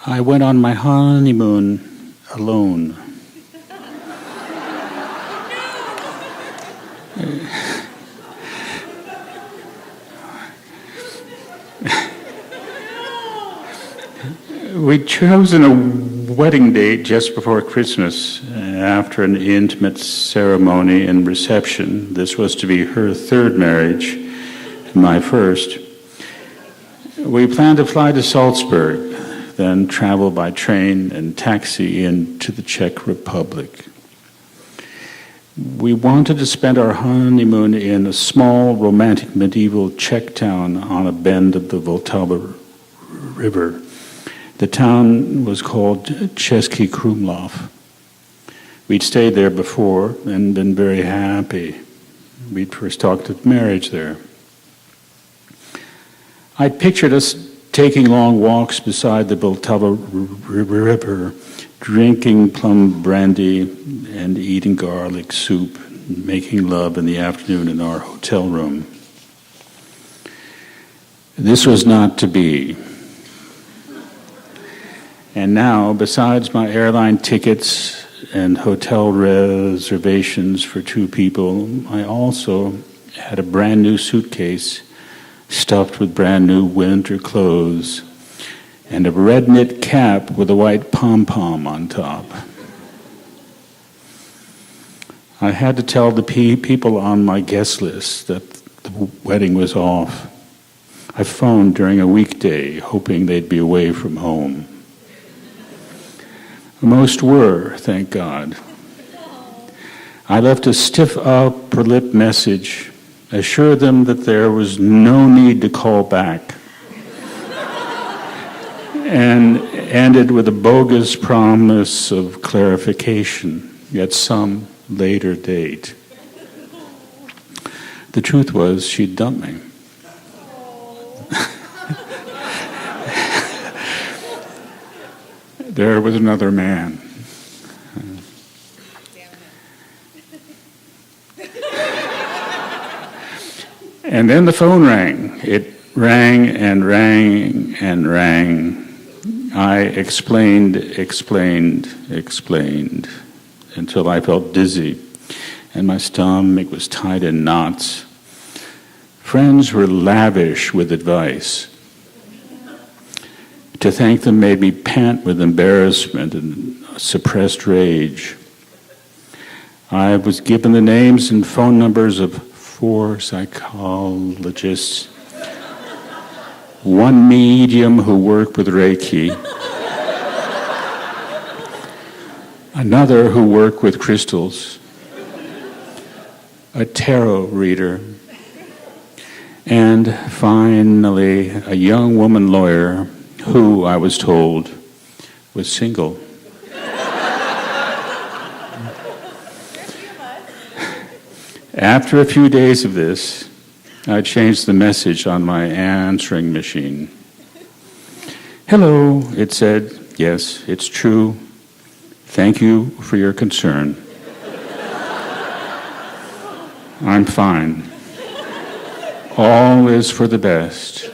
I went on my honeymoon alone. We'd chosen a wedding date just before Christmas, after an intimate ceremony and reception. This was to be her third marriage, my first. We planned to fly to Salzburg, then travel by train and taxi into the Czech Republic. We wanted to spend our honeymoon in a small, romantic, medieval Czech town on a bend of the Vltava River. The town was called Český Krumlov. We'd stayed there before and been very happy. We'd first talked of marriage there. I pictured us taking long walks beside the Vltava River, drinking plum brandy and eating garlic soup, making love in the afternoon in our hotel room. This was not to be. And now, besides my airline tickets and hotel reservations for 2 people, I also had a brand new suitcase stuffed with brand new winter clothes and a red knit cap with a white pom-pom on top. I had to tell the people on my guest list that the wedding was off. I phoned during a weekday, hoping they'd be away from home. Most were, thank God. I left a stiff upper lip message, assured them that there was no need to call back, and ended with a bogus promise of clarification at some later date. The truth was, she'd dumped me. There was another man. And then the phone rang. It rang and rang and rang. I explained, until I felt dizzy, and my stomach was tied in knots. Friends were lavish with advice. To thank them made me pant with embarrassment and suppressed rage. I was given the names and phone numbers of 4 psychologists, 1 medium who worked with Reiki, another who worked with crystals, a tarot reader, and finally a young woman lawyer who, I was told, was single. After a few days of this, I changed the message on my answering machine. Hello, it said. Yes, it's true. Thank you for your concern. I'm fine. All is for the best.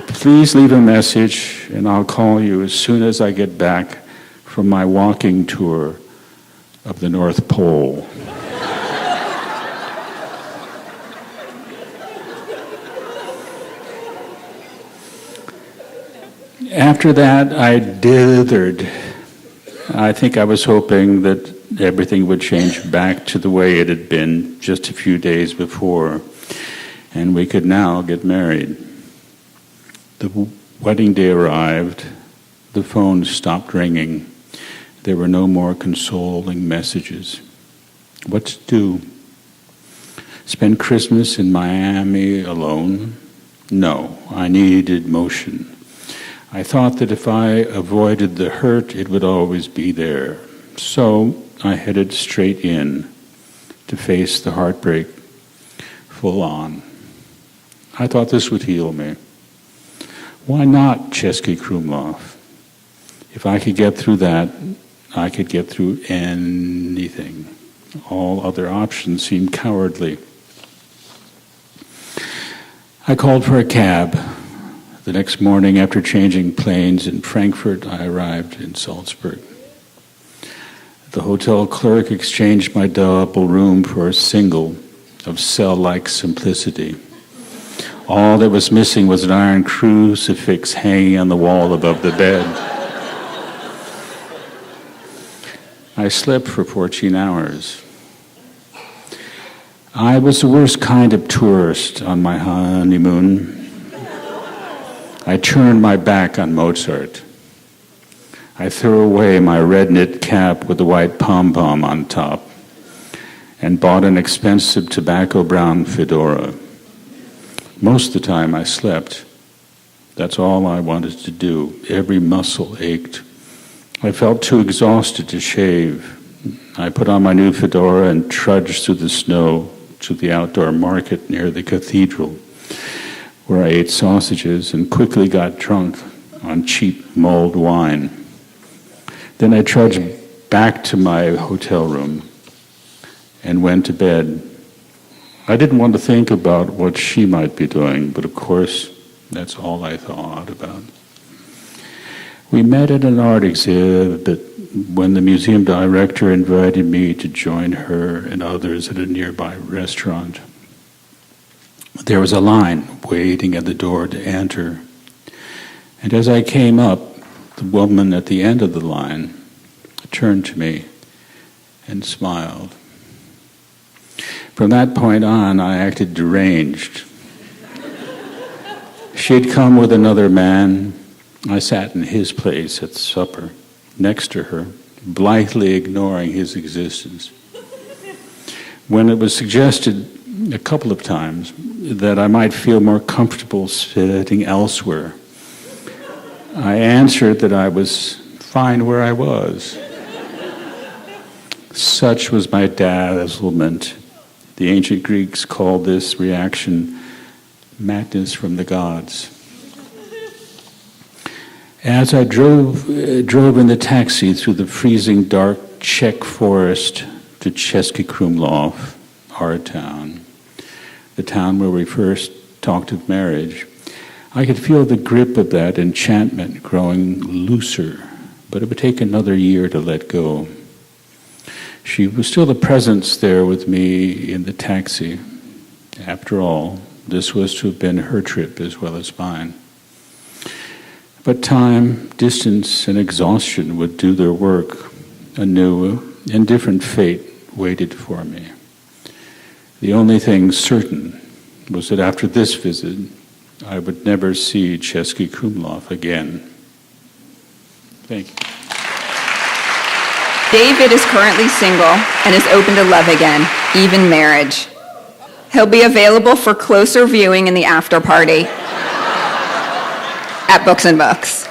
Please leave a message, and I'll call you as soon as I get back from my walking tour of the North Pole. After that, I dithered. I think I was hoping that everything would change back to the way it had been just a few days before, and we could now get married. The wedding day arrived. The phone stopped ringing. There were no more consoling messages. What to do? Spend Christmas in Miami alone? No, I needed motion. I thought that if I avoided the hurt, it would always be there. So I headed straight in to face the heartbreak full on. I thought this would heal me. Why not Český Krumlov? If I could get through that, I could get through anything. All other options seemed cowardly. I called for a cab. The next morning, after changing planes in Frankfurt, I arrived in Salzburg. The hotel clerk exchanged my double room for a single of cell-like simplicity. All that was missing was an iron crucifix hanging on the wall above the bed. I slept for 14 hours. I was the worst kind of tourist on my honeymoon. I turned my back on Mozart. I threw away my red knit cap with the white pom-pom on top and bought an expensive tobacco brown fedora. Most of the time I slept. That's all I wanted to do. Every muscle ached. I felt too exhausted to shave. I put on my new fedora and trudged through the snow to the outdoor market near the cathedral, where I ate sausages and quickly got drunk on cheap mulled wine. Then I trudged back to my hotel room and went to bed. I didn't want to think about what she might be doing, but of course, that's all I thought about. We met at an art exhibit when the museum director invited me to join her and others at a nearby restaurant. There was a line waiting at the door to enter, and as I came up, the woman at the end of the line turned to me and smiled. From that point on, I acted deranged. She had come with another man. I sat in his place at supper, next to her, blithely ignoring his existence. When it was suggested a couple of times that I might feel more comfortable sitting elsewhere, I answered that I was fine where I was. Such was my dazzlement. The ancient Greeks called this reaction madness from the gods. As I drove in the taxi through the freezing dark Czech forest to Český Krumlov, our town, the town where we first talked of marriage, I could feel the grip of that enchantment growing looser, but it would take another year to let go. She was still a presence there with me in the taxi. After all, this was to have been her trip as well as mine. But time, distance, and exhaustion would do their work. A new and different fate waited for me. The only thing certain was that after this visit, I would never see Český Krumlov again. Thank you. David is currently single and is open to love again, even marriage. He'll be available for closer viewing in the after party at Books and Books.